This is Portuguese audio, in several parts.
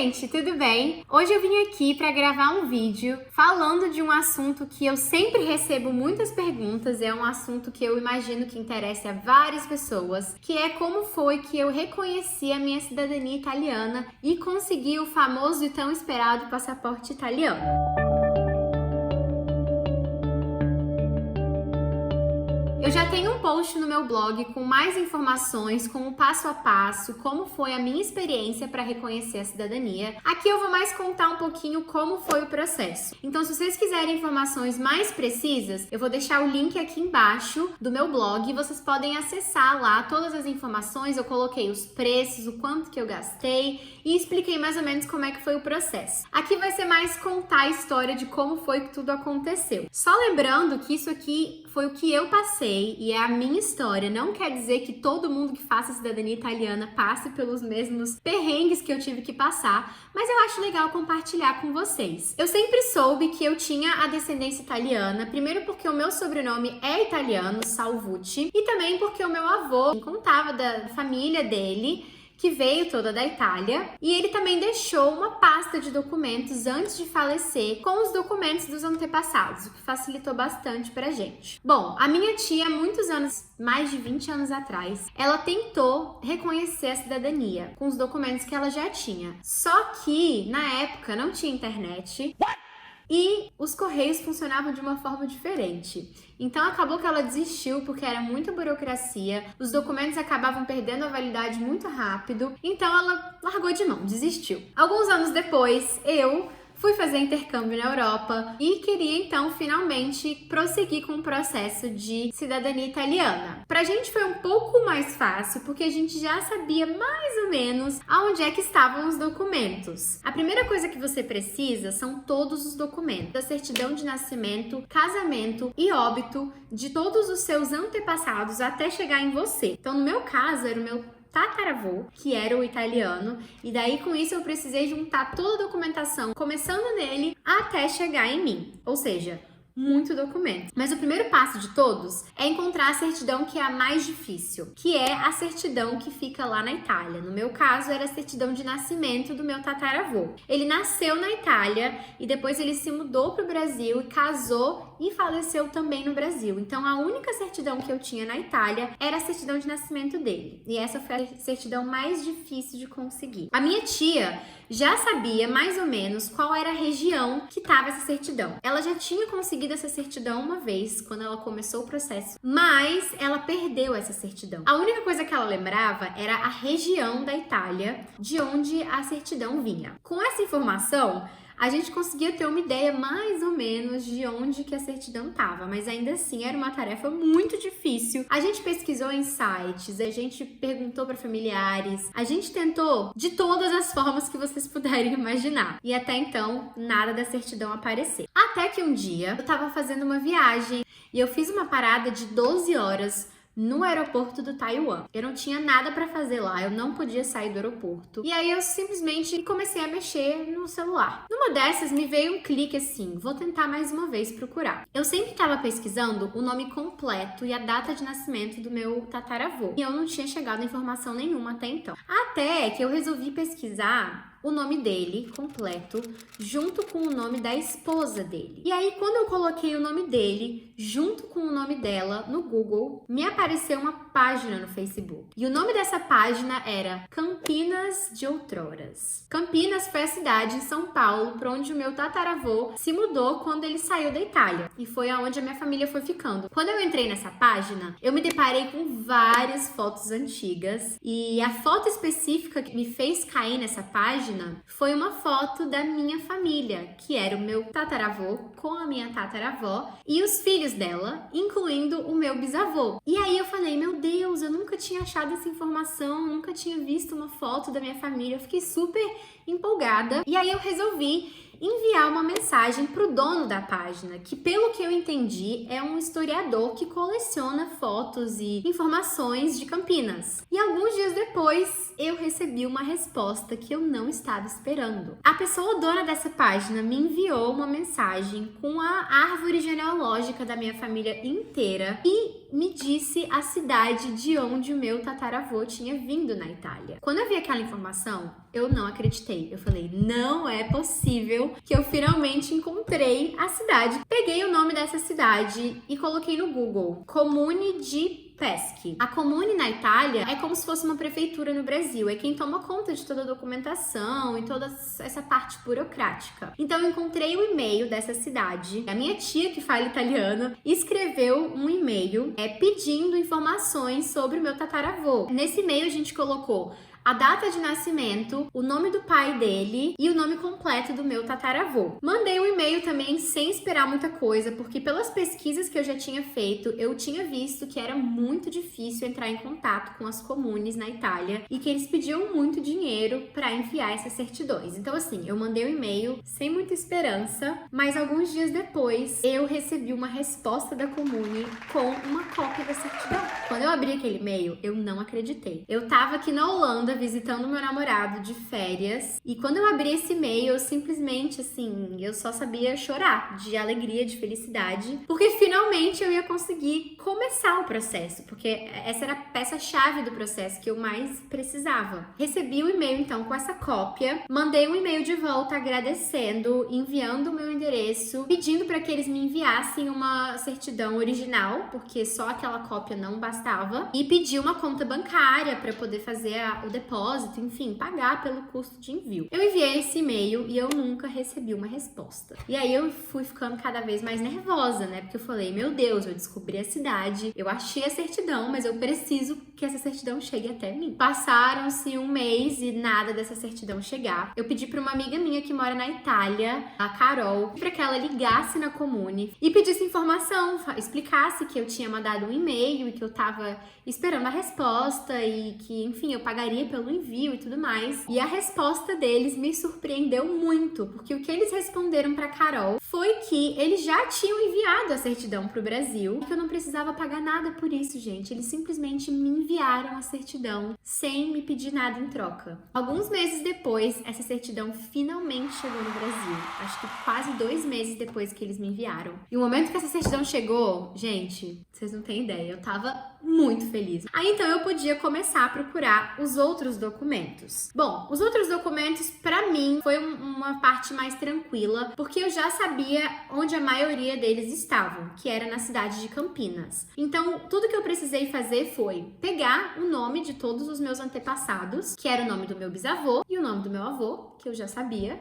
gente, tudo bem? Hoje eu vim aqui para gravar um vídeo falando de um assunto que eu sempre recebo muitas perguntas, é um assunto que eu imagino que interessa a várias pessoas, que é como foi que eu reconheci a minha cidadania italiana e consegui o famoso e tão esperado passaporte italiano. Eu já tenho um post no meu blog com mais informações, com o passo a passo, como foi a minha experiência para reconhecer a cidadania. Aqui eu vou mais contar um pouquinho como foi o processo. Então, se vocês quiserem informações mais precisas, eu vou deixar o link aqui embaixo do meu blog e vocês podem acessar lá todas as informações. Eu coloquei os preços, o quanto que eu gastei e expliquei mais ou menos como é que foi o processo. Aqui vai ser mais contar a história de como foi que tudo aconteceu. Só lembrando que isso aqui foi o que eu passei e é a minha história. Não quer dizer que todo mundo que faça cidadania italiana passe pelos mesmos perrengues que eu tive que passar, mas eu acho legal compartilhar com vocês. Eu sempre soube que eu tinha a descendência italiana, primeiro porque o meu sobrenome é italiano, Salvucci, e também porque o meu avô contava da família dele, que veio toda da Itália, e ele também deixou uma pasta de documentos antes de falecer com os documentos dos antepassados, o que facilitou bastante pra gente. Bom, a minha tia, muitos anos, mais de 20 anos atrás, ela tentou reconhecer a cidadania com os documentos que ela já tinha. Só que, na época, não tinha internet. E os correios funcionavam de uma forma diferente. Então acabou que ela desistiu porque era muita burocracia, os documentos acabavam perdendo a validade muito rápido, então ela largou de mão, desistiu. Alguns anos depois, eu fui fazer intercâmbio na Europa e queria então finalmente prosseguir com o processo de cidadania italiana. Pra gente foi um pouco mais fácil porque a gente já sabia mais ou menos aonde é que estavam os documentos. A primeira coisa que você precisa são todos os documentos, a certidão de nascimento, casamento e óbito de todos os seus antepassados até chegar em você. Então no meu caso era o meu tataravô, que era o italiano, e daí com isso eu precisei juntar toda a documentação, começando nele até chegar em mim, ou seja, muito documento. Mas o primeiro passo de todos é encontrar a certidão que é a mais difícil, que é a certidão que fica lá na Itália. No meu caso, era a certidão de nascimento do meu tataravô. Ele nasceu na Itália e depois ele se mudou para o Brasil e casou e faleceu também no Brasil. Então, a única certidão que eu tinha na Itália era a certidão de nascimento dele. E essa foi a certidão mais difícil de conseguir. A minha tia já sabia mais ou menos qual era a região que estava essa certidão. Ela já tinha conseguido essa certidão uma vez, quando ela começou o processo, mas ela perdeu essa certidão. A única coisa que ela lembrava era a região da Itália de onde a certidão vinha. Com essa informação, a gente conseguia ter uma ideia mais ou menos de onde que a certidão estava, mas ainda assim era uma tarefa muito difícil. A gente pesquisou em sites, a gente perguntou para familiares, a gente tentou de todas as formas que vocês puderem imaginar. E até então, nada da certidão aparecer. Até que um dia, eu estava fazendo uma viagem e eu fiz uma parada de 12 horas no aeroporto do Taiwan. Eu não tinha nada pra fazer lá, eu não podia sair do aeroporto. E aí eu simplesmente comecei a mexer no celular. Numa dessas me veio um clique assim, vou tentar mais uma vez procurar. Eu sempre estava pesquisando o nome completo e a data de nascimento do meu tataravô. E eu não tinha chegado a informação nenhuma até então. Até que eu resolvi pesquisar o nome dele completo junto com o nome da esposa dele. E aí, quando eu coloquei o nome dele junto com o nome dela no Google, me apareceu uma página no Facebook. E o nome dessa página era Campinas de Outroras. Campinas foi a cidade em São Paulo para onde o meu tataravô se mudou quando ele saiu da Itália. E foi aonde a minha família foi ficando. Quando eu entrei nessa página, eu me deparei com várias fotos antigas. E a foto específica que me fez cair nessa página foi uma foto da minha família, que era o meu tataravô com a minha tataravó e os filhos dela, incluindo o meu bisavô. E aí eu falei, meu Deus, eu nunca tinha achado essa informação, nunca tinha visto uma foto da minha família, eu fiquei super empolgada. E aí eu resolvi enviar uma mensagem pro dono da página, que pelo que eu entendi é um historiador que coleciona fotos e informações de Campinas. E alguns dias depois eu recebi uma resposta que eu não estava esperando. A pessoa dona dessa página me enviou uma mensagem com a árvore genealógica da minha família inteira e me disse a cidade de onde o meu tataravô tinha vindo na Itália. Quando eu vi aquela informação, eu não acreditei. Eu falei, não é possível que eu finalmente encontrei a cidade. Peguei o nome dessa cidade e coloquei no Google, Comune di Peschi. A Comune na Itália é como se fosse uma prefeitura no Brasil, é quem toma conta de toda a documentação e toda essa parte burocrática. Então eu encontrei o e-mail dessa cidade, a minha tia que fala italiano escreveu um e-mail pedindo informações sobre o meu tataravô. Nesse e-mail a gente colocou a data de nascimento, o nome do pai dele e o nome completo do meu tataravô. Mandei um e-mail também sem esperar muita coisa, porque pelas pesquisas que eu já tinha feito, eu tinha visto que era muito difícil entrar em contato com as comunes na Itália e que eles pediam muito dinheiro para enviar essas certidões. Então assim, eu mandei um e-mail sem muita esperança, mas alguns dias depois eu recebi uma resposta da comune com uma cópia da certidão. Quando eu abri aquele e-mail, eu não acreditei. Eu tava aqui na Holanda visitando meu namorado de férias e quando eu abri esse e-mail, eu simplesmente, assim, eu só sabia chorar de alegria, de felicidade, porque finalmente eu ia conseguir começar o processo, porque essa era a peça-chave do processo que eu mais precisava. Recebi o e-mail, então, com essa cópia, mandei um e-mail de volta agradecendo, enviando o meu endereço, pedindo para que eles me enviassem uma certidão original, porque só aquela cópia não bastava, e pedi uma conta bancária para poder fazer o depósito, enfim, pagar pelo custo de envio. Eu enviei esse e-mail e eu nunca recebi uma resposta. E aí eu fui ficando cada vez mais nervosa, né? Porque eu falei, meu Deus, eu descobri a cidade, eu achei a certidão, mas eu preciso que essa certidão chegue até mim. Passaram-se um mês e nada dessa certidão chegar. Eu pedi para uma amiga minha que mora na Itália, a Carol, para que ela ligasse na comune e pedisse informação, explicasse que eu tinha mandado um e-mail e que eu tava esperando a resposta e que, enfim, eu pagaria pelo envio e tudo mais. E a resposta deles me surpreendeu muito, porque o que eles responderam para Carol foi que eles já tinham enviado a certidão pro Brasil e que eu não precisava pagar nada por isso, gente. Eles simplesmente me enviaram a certidão sem me pedir nada em troca. Alguns meses depois, essa certidão finalmente chegou no Brasil. Acho que quase 2 meses depois que eles me enviaram. E o momento que essa certidão chegou, gente, vocês não têm ideia, eu tava muito feliz. Aí então eu podia começar a procurar os outros documentos. Bom, os outros documentos pra mim foi uma parte mais tranquila, porque eu já sabia onde a maioria deles estavam, que era na cidade de Campinas. Então, tudo que eu precisei fazer foi pegar o nome de todos os meus antepassados, que era o nome do meu bisavô e o nome do meu avô, que eu já sabia.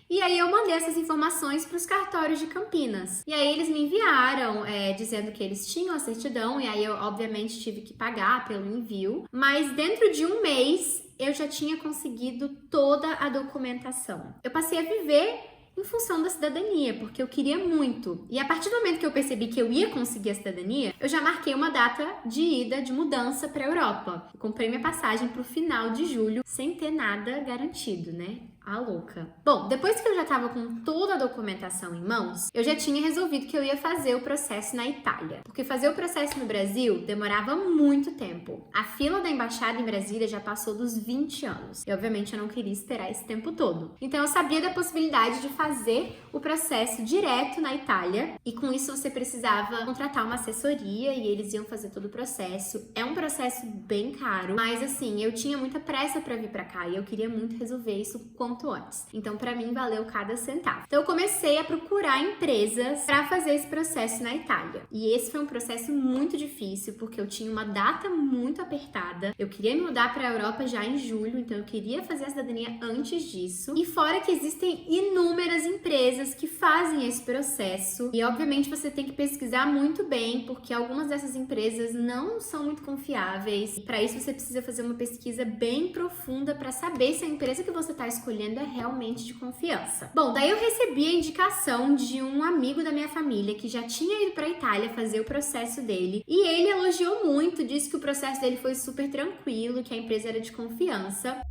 E aí eu mandei essas informações para os cartórios de Campinas. E aí eles me enviaram dizendo que eles tinham a certidão, e aí eu obviamente tive que pagar pelo envio. Mas dentro de um mês eu já tinha conseguido toda a documentação. Eu passei a viver em função da cidadania, porque eu queria muito. E a partir do momento que eu percebi que eu ia conseguir a cidadania, eu já marquei uma data de ida, de mudança para a Europa. Eu comprei minha passagem para o final de julho, sem ter nada garantido, né? A louca. Bom, depois que eu já tava com toda a documentação em mãos, eu já tinha resolvido que eu ia fazer o processo na Itália. Porque fazer o processo no Brasil demorava muito tempo. A fila da embaixada em Brasília já passou dos 20 anos. E obviamente eu não queria esperar esse tempo todo. Então eu sabia da possibilidade de fazer o processo direto na Itália. E com isso você precisava contratar uma assessoria e eles iam fazer todo o processo. É um processo bem caro, mas assim, eu tinha muita pressa pra vir pra cá e eu queria muito resolver isso quanto antes. Então, pra mim, valeu cada centavo. Então, eu comecei a procurar empresas pra fazer esse processo na Itália. E esse foi um processo muito difícil, porque eu tinha uma data muito apertada. Eu queria me mudar pra Europa já em julho, então eu queria fazer a cidadania antes disso. E fora que existem inúmeras empresas que fazem esse processo. E, obviamente, você tem que pesquisar muito bem, porque algumas dessas empresas não são muito confiáveis. E pra isso, você precisa fazer uma pesquisa bem profunda pra saber se a empresa que você tá escolhendo é realmente de confiança. Bom, daí eu recebi a indicação de um amigo da minha família que já tinha ido pra Itália fazer o processo dele e ele elogiou muito, disse que o processo dele foi super tranquilo, que a empresa era de confiança.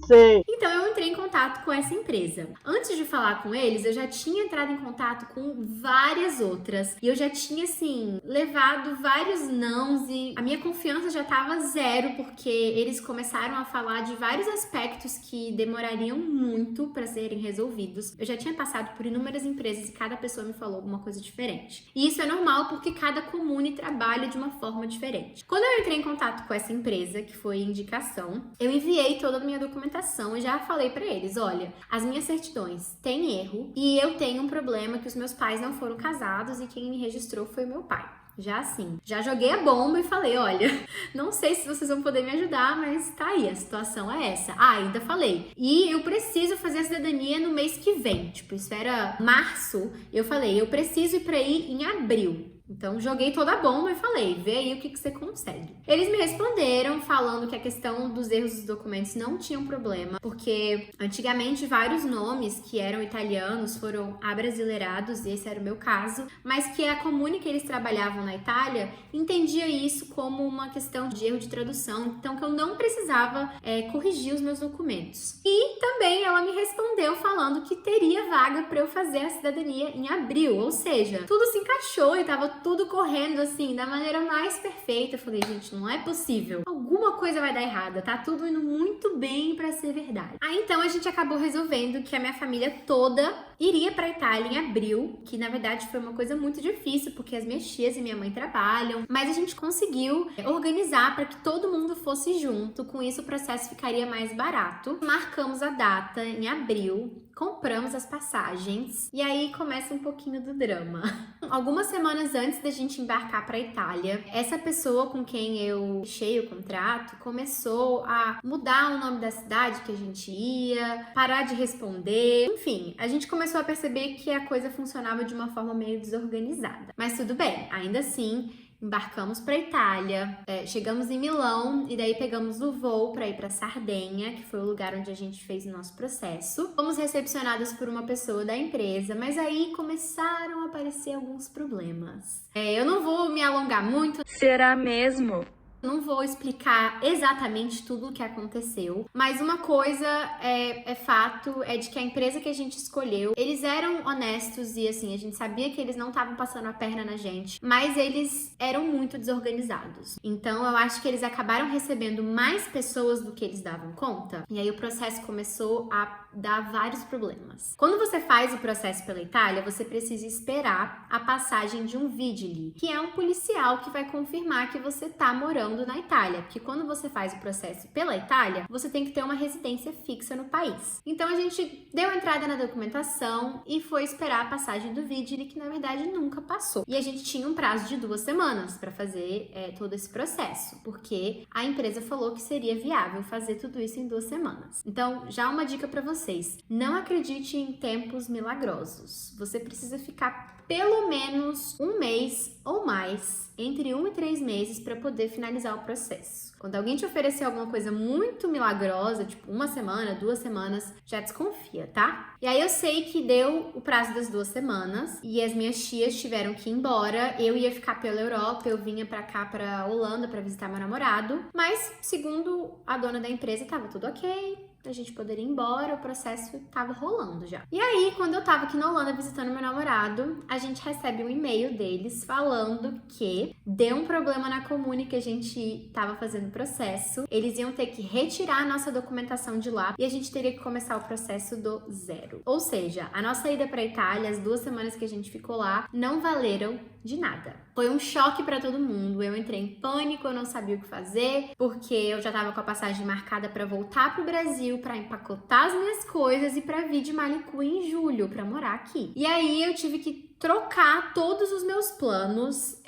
você. Então eu entrei em contato com essa empresa. Antes de falar com eles, eu já tinha entrado em contato com várias outras. E eu já tinha, assim, levado vários nãos e a minha confiança já tava zero, porque eles começaram a falar de vários aspectos que demorariam muito para serem resolvidos. Eu já tinha passado por inúmeras empresas e cada pessoa me falou alguma coisa diferente. E isso é normal porque cada comune trabalha de uma forma diferente. Quando eu entrei em contato com essa empresa, que foi indicação, eu enviei toda a minha documentação e já falei pra eles, olha, as minhas certidões têm erro e eu tenho um problema que os meus pais não foram casados e quem me registrou foi o meu pai. Já assim, já joguei a bomba e falei, olha, não sei se vocês vão poder me ajudar, mas tá aí, a situação é essa. Ah, ainda falei. E eu preciso fazer a cidadania no mês que vem. Tipo, isso era março. Eu falei, eu preciso ir pra aí em abril. Então, joguei toda a bomba e falei, vê aí o que você consegue. Eles me responderam falando que a questão dos erros dos documentos não tinha um problema, porque antigamente vários nomes que eram italianos foram abrasileirados, e esse era o meu caso, mas que a comune que eles trabalhavam na Itália entendia isso como uma questão de erro de tradução, então que eu não precisava corrigir os meus documentos. E também ela me respondeu falando que teria vaga para eu fazer a cidadania em abril, ou seja, tudo se encaixou e tava tudo correndo assim, da maneira mais perfeita. Eu falei, gente, não é possível. Alguma coisa vai dar errada, tá tudo indo muito bem pra ser verdade. Aí então a gente acabou resolvendo que a minha família toda iria pra Itália em abril, que na verdade foi uma coisa muito difícil, porque as minhas tias e minha mãe trabalham, mas a gente conseguiu organizar para que todo mundo fosse junto. Com isso o processo ficaria mais barato. Marcamos a data em abril, compramos as passagens e aí começa um pouquinho do drama. Algumas semanas antes da gente embarcar para a Itália, essa pessoa com quem eu fechei o contrato começou a mudar o nome da cidade que a gente ia, parar de responder, enfim, a gente começou a perceber que a coisa funcionava de uma forma meio desorganizada. Mas tudo bem, ainda assim, embarcamos para Itália, chegamos em Milão e daí pegamos o voo para ir para Sardenha, que foi o lugar onde a gente fez o nosso processo. Fomos recepcionadas por uma pessoa da empresa, mas aí começaram a aparecer alguns problemas. Eu não vou me alongar muito. Será mesmo? Não vou explicar exatamente tudo o que aconteceu, mas uma coisa é fato, é de que a empresa que a gente escolheu, eles eram honestos e assim, a gente sabia que eles não estavam passando a perna na gente, mas eles eram muito desorganizados. Então eu acho que eles acabaram recebendo mais pessoas do que eles davam conta, e aí o processo começou a dar vários problemas. Quando você faz o processo pela Itália, você precisa esperar a passagem de um vigile, que é um policial que vai confirmar que você tá morando na Itália, porque quando você faz o processo pela Itália, você tem que ter uma residência fixa no país. Então a gente deu entrada na documentação e foi esperar a passagem do vigile, que na verdade nunca passou. E a gente tinha um prazo de 2 semanas para fazer todo esse processo, porque a empresa falou que seria viável fazer tudo isso em 2 semanas. Então, já uma dica para vocês: não acredite em tempos milagrosos. Você precisa ficar pelo menos 1 mês ou mais, entre 1 e 3 meses, para poder finalizar o processo. Quando alguém te oferecer alguma coisa muito milagrosa, tipo 1 semana, 2 semanas, já desconfia, tá? E aí eu sei que deu o prazo das 2 semanas e as minhas tias tiveram que ir embora. Eu ia ficar pela Europa, eu vinha pra cá, pra Holanda, pra visitar meu namorado. Mas, segundo a dona da empresa, tava tudo ok, a gente poderia ir embora, o processo tava rolando já. E aí, quando eu tava aqui na Holanda visitando meu namorado, a gente recebe um e-mail deles falando que deu um problema na comune que a gente tava fazendo o processo. Eles iam ter que retirar a nossa documentação de lá e a gente teria que começar o processo do zero. Ou seja, a nossa ida pra Itália, as 2 semanas que a gente ficou lá, não valeram de nada. Foi um choque pra todo mundo. Eu entrei em pânico, eu não sabia o que fazer, porque eu já tava com a passagem marcada pra voltar pro Brasil, pra empacotar as minhas coisas e pra vir de Malicu em julho, pra morar aqui. E aí eu tive que trocar todos os meus planos.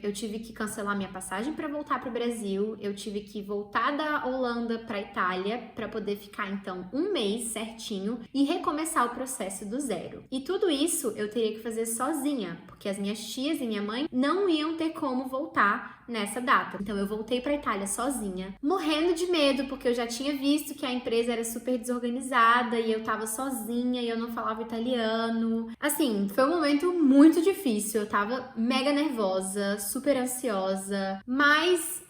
Eu tive que cancelar minha passagem para voltar para o Brasil. Eu tive que voltar da Holanda para Itália para poder ficar então 1 mês certinho e recomeçar o processo do zero. E tudo isso eu teria que fazer sozinha, porque as minhas tias e minha mãe não iam ter como voltar nessa data. Então eu voltei para Itália sozinha, morrendo de medo, porque eu já tinha visto que a empresa era super desorganizada e eu tava sozinha e eu não falava italiano. Assim, foi um momento momento muito difícil, eu tava mega nervosa, super ansiosa, mas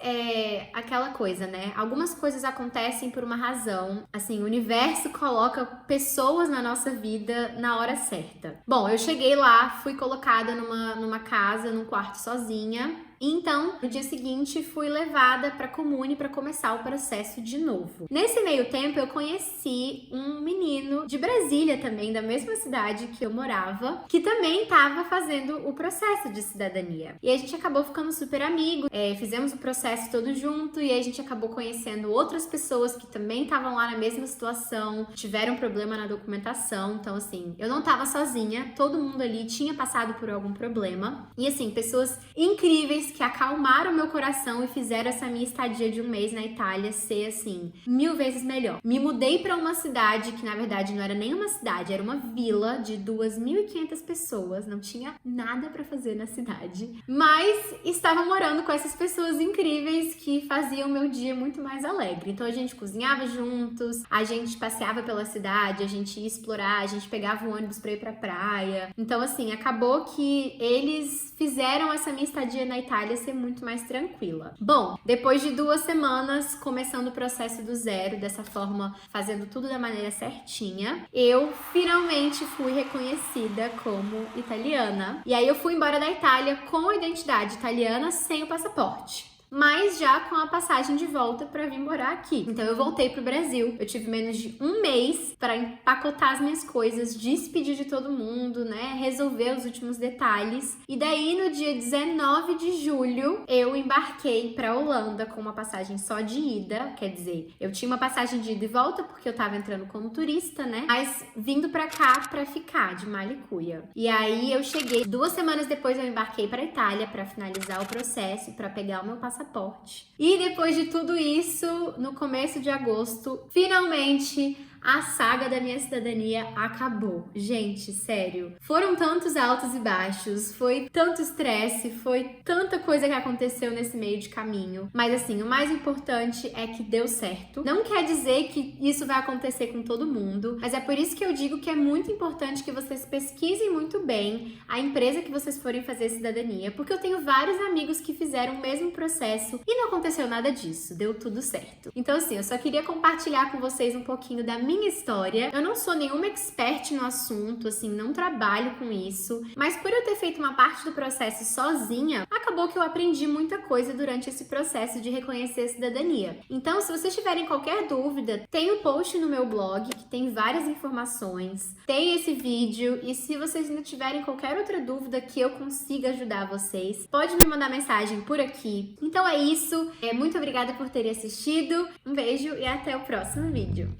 aquela coisa, né? Algumas coisas acontecem por uma razão, assim, o universo coloca pessoas na nossa vida na hora certa. Bom, eu cheguei lá, fui colocada numa casa, num quarto sozinha. Então, no dia seguinte, fui levada para a comune para começar o processo de novo. Nesse meio tempo, eu conheci um menino de Brasília também, da mesma cidade que eu morava, que também estava fazendo o processo de cidadania. E a gente acabou ficando super amigo, fizemos o processo todo junto e a gente acabou conhecendo outras pessoas que também estavam lá na mesma situação, tiveram problema na documentação. Então, assim, eu não estava sozinha, todo mundo ali tinha passado por algum problema. E, assim, pessoas incríveis que acalmaram meu coração e fizeram essa minha estadia de um mês na Itália ser, assim, 1000 vezes melhor. Me mudei para uma cidade que, na verdade, não era nem uma cidade, era uma vila de 2.500 pessoas, não tinha nada para fazer na cidade, mas estava morando com essas pessoas incríveis que faziam meu dia muito mais alegre. Então a gente cozinhava juntos, a gente passeava pela cidade, a gente ia explorar, a gente pegava o ônibus para ir pra praia. Então, assim, acabou que eles fizeram essa minha estadia na Itália ser muito mais tranquila. Bom, depois de 2 semanas começando o processo do zero, dessa forma, fazendo tudo da maneira certinha, eu finalmente fui reconhecida como italiana. E aí eu fui embora da Itália com a identidade italiana, sem o passaporte, mas já com a passagem de volta para vir morar aqui. Então eu voltei pro Brasil, eu tive menos de um mês para empacotar as minhas coisas, despedir de todo mundo, né, resolver os últimos detalhes. E daí no dia 19 de julho eu embarquei para Holanda com uma passagem só de ida, quer dizer, eu tinha uma passagem de ida e volta porque eu tava entrando como turista, né, mas vindo para cá para ficar de mala e cuia. E aí eu cheguei, 2 semanas depois eu embarquei para Itália para finalizar o processo, para pegar o meu passaporte. E depois de tudo isso, no começo de agosto, finalmente a saga da minha cidadania acabou. Gente, sério, foram tantos altos e baixos, foi tanto estresse, foi tanta coisa que aconteceu nesse meio de caminho. Mas assim, o mais importante é que deu certo. Não quer dizer que isso vai acontecer com todo mundo, mas é por isso que eu digo que é muito importante que vocês pesquisem muito bem a empresa que vocês forem fazer cidadania, porque eu tenho vários amigos que fizeram o mesmo processo e não aconteceu nada disso, deu tudo certo. Então assim, eu só queria compartilhar com vocês um pouquinho da minha história. Eu não sou nenhuma expert no assunto, assim, não trabalho com isso, mas por eu ter feito uma parte do processo sozinha, acabou que eu aprendi muita coisa durante esse processo de reconhecer a cidadania. Então, se vocês tiverem qualquer dúvida, tem um post no meu blog que tem várias informações, tem esse vídeo, e se vocês ainda tiverem qualquer outra dúvida que eu consiga ajudar vocês, pode me mandar mensagem por aqui. Então é isso, muito obrigada por terem assistido, um beijo e até o próximo vídeo.